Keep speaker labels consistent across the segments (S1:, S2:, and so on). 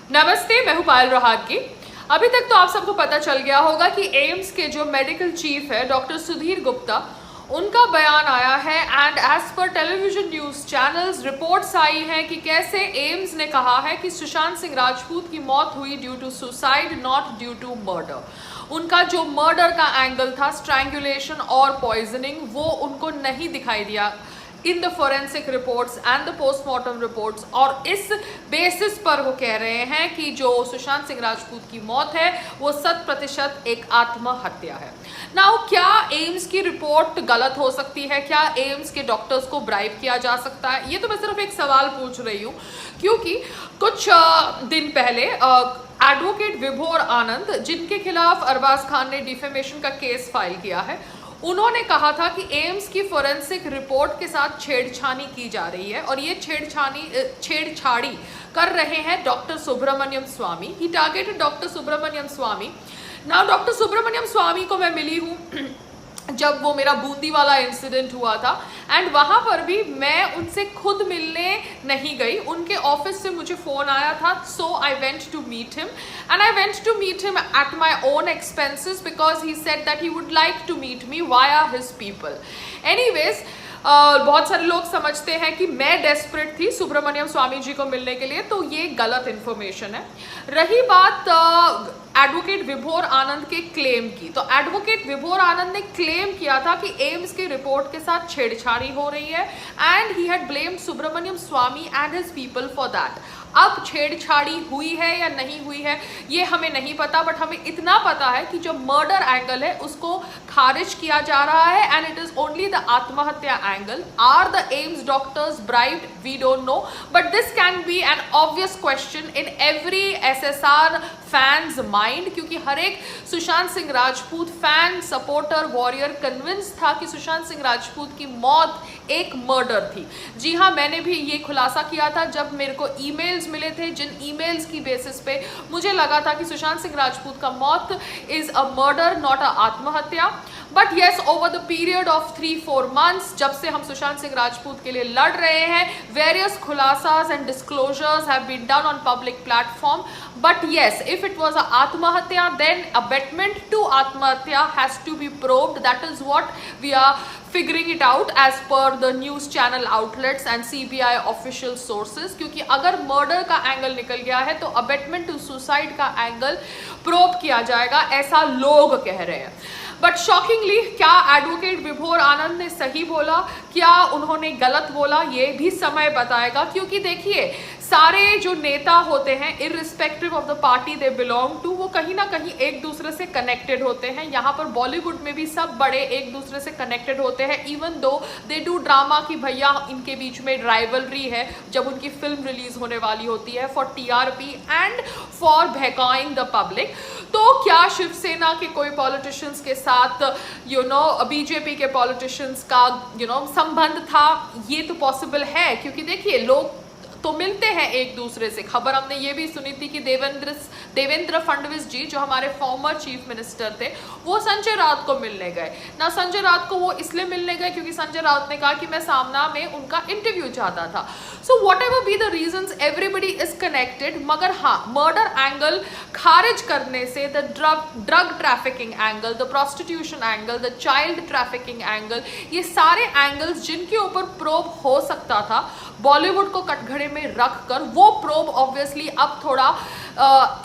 S1: नमस्ते, मैं हूं पायल रोहातगी। अभी तक तो आप सबको पता चल गया होगा कि एम्स के जो मेडिकल चीफ है डॉक्टर सुधीर गुप्ता, उनका बयान आया है and as per television news channels reports आई हैं कि कैसे एम्स ने कहा है कि सुशांत सिंह राजपूत की मौत हुई due to suicide, not due to murder. उनका जो मर्डर का एंगल था, स्ट्रैंगुलेशन और पॉइजनिंग, वो उनको नहीं दिखाई दिया in the forensic reports and the postmortem reports, और इस बेसिस पर वो कह रहे हैं कि जो सुशांत सिंह राजपूत की मौत है वो 100% एक आत्महत्या है। नाउ, क्या एम्स की रिपोर्ट गलत हो सकती है? क्या एम्स के डॉक्टर्स को ब्राइब किया जा सकता है? ये तो मैं सिर्फ एक सवाल पूछ रही हूँ, क्योंकि कुछ दिन पहले एडवोकेट विभोर आनंद, जिनके खिलाफ अरबाज खान ने डिफेमेशन का केस फाइल किया है, उन्होंने कहा था कि एम्स की फोरेंसिक रिपोर्ट के साथ छेड़छानी की जा रही है और ये छेड़छाड़ी कर रहे हैं डॉक्टर सुब्रमण्यम स्वामी। ही टारगेटेड डॉक्टर सुब्रमण्यम स्वामी। नाउ, डॉक्टर सुब्रमण्यम स्वामी को मैं मिली हूँ जब वो मेरा बूंदी वाला इंसिडेंट हुआ था, एंड वहाँ पर भी मैं उनसे खुद मिलने नहीं गई, उनके ऑफिस से मुझे फ़ोन आया था। So I went to meet him and I went to meet him at my own expenses because he said that he would like to meet me via his people. Anyways, बहुत सारे लोग समझते हैं कि मैं desperate थी सुब्रमण्यम स्वामी जी को मिलने के लिए, तो ये गलत इन्फॉर्मेशन है। रही बात एडवोकेट विभोर आनंद के क्लेम की, तो एडवोकेट विभोर आनंद ने क्लेम किया था कि एम्स की रिपोर्ट के साथ छेड़छाड़ी हो रही है and he had blamed Subramanian Swamy and his people for that. अब छेड़छाड़ी हुई है या नहीं हुई है ये हमें नहीं पता, बट हमें इतना पता है कि जो मर्डर एंगल है उसको खारिज किया जा रहा है and it is only the आत्महत्या angle. Are the AIIMS doctors bribed? We don't know, but this can be an obvious question in every SSR fans mind, क्योंकि हर एक Sushant Singh Rajput fan, supporter, warrior convince था कि सुशांत सिंह राजपूत की मौत एक मर्डर थी। जी हाँ, मैंने भी ये खुलासा किया था जब मेरे को ईमेल्स मिले थे, जिन ईमेल्स की बेसिस पे मुझे लगा था कि सुशांत सिंह राजपूत का मौत is a murder, not a आत्महत्या। But yes, over the period of 3-4 months, जब से हम सुशांत सिंह राजपूत के लिए लड़ रहे हैं, वेरियस खुलासास and disclosures have been done on public platform. But yes, if it was a आत्महत्या, देन अबेटमेंट टू आत्महत्या has to be proved. That is what we are figuring it out as per the news channel outlets and CBI official sources, क्योंकि अगर murder का angle निकल गया है तो abetment to suicide का एंगल प्रोब किया जाएगा, ऐसा लोग कह रहे हैं। बट शॉकिंगली, क्या एडवोकेट विभोर आनंद ने सही बोला, क्या उन्होंने गलत बोला, ये भी समय बताएगा। क्योंकि देखिए, सारे जो नेता होते हैं, irrespective of the party they belong to, वो कहीं ना कहीं एक दूसरे से कनेक्टेड होते हैं। यहाँ पर बॉलीवुड में भी सब बड़े एक दूसरे से कनेक्टेड होते हैं, even though they do drama कि भैया इनके बीच में राइवलरी है जब उनकी फिल्म रिलीज होने वाली होती है फॉर टीआरपी एंड फॉर बहकाइंग द पब्लिक। तो क्या शिवसेना के कोई पॉलिटिशियंस के साथ बीजेपी के पॉलिटिशियंस का संबंध था? ये तो पॉसिबल है, क्योंकि देखिए, लोग तो मिलते हैं एक दूसरे से। खबर हमने ये भी सुनी थी कि देवेंद्र फडणवीस जी, जो हमारे फॉर्मर चीफ मिनिस्टर थे, वो संजय राउत को मिलने गए ना। संजय राउत को वो इसलिए मिलने गए क्योंकि संजय राउत ने कहा कि मैं सामना में उनका इंटरव्यू चाहता था। So what ever be the reasons, everybody is connected. मगर हाँ, मर्डर एंगल खारिज करने से the drug trafficking angle, the prostitution angle, the child trafficking angle, ये सारे एंगल्स जिनके ऊपर प्रोब हो सकता था, बॉलीवुड को कटघरे में रख कर वो प्रोब ऑब्वियसली अब थोड़ा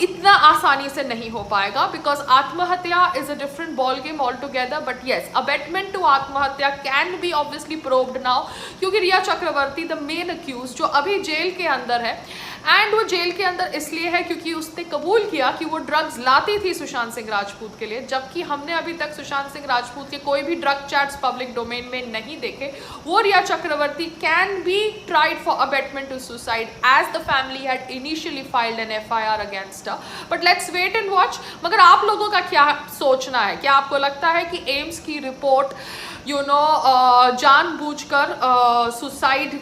S1: इतना आसानी से नहीं हो पाएगा, बिकॉज आत्महत्या is a different ball game all together. But yes, abetment to आत्महत्या can be obviously probed now, क्योंकि Rhea Chakraborty, the main accused, जो अभी जेल के अंदर है, एंड वो जेल के अंदर इसलिए है क्योंकि उसने कबूल किया कि वो ड्रग्स लाती थी सुशांत सिंह राजपूत के लिए, जबकि हमने अभी तक सुशांत सिंह राजपूत के कोई भी ड्रग चैट्स पब्लिक डोमेन में नहीं देखे। वो Rhea Chakraborty can be tried for abetment to suicide as the family had initially filed an FIR against her. But let's wait and watch. मगर आप लोगों का क्या सोचना है? क्या आपको लगता है कि एम्स की रिपोर्ट जानबूझकर सुसाइड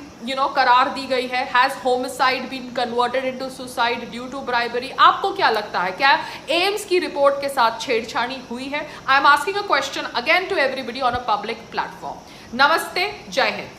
S1: करार दी गई है? Has homicide been converted into suicide due to bribery? आपको क्या लगता है, क्या एम्स की रिपोर्ट के साथ छेड़छाड़ी हुई है? I am asking a question again to everybody on a public platform. नमस्ते, जय हिंद।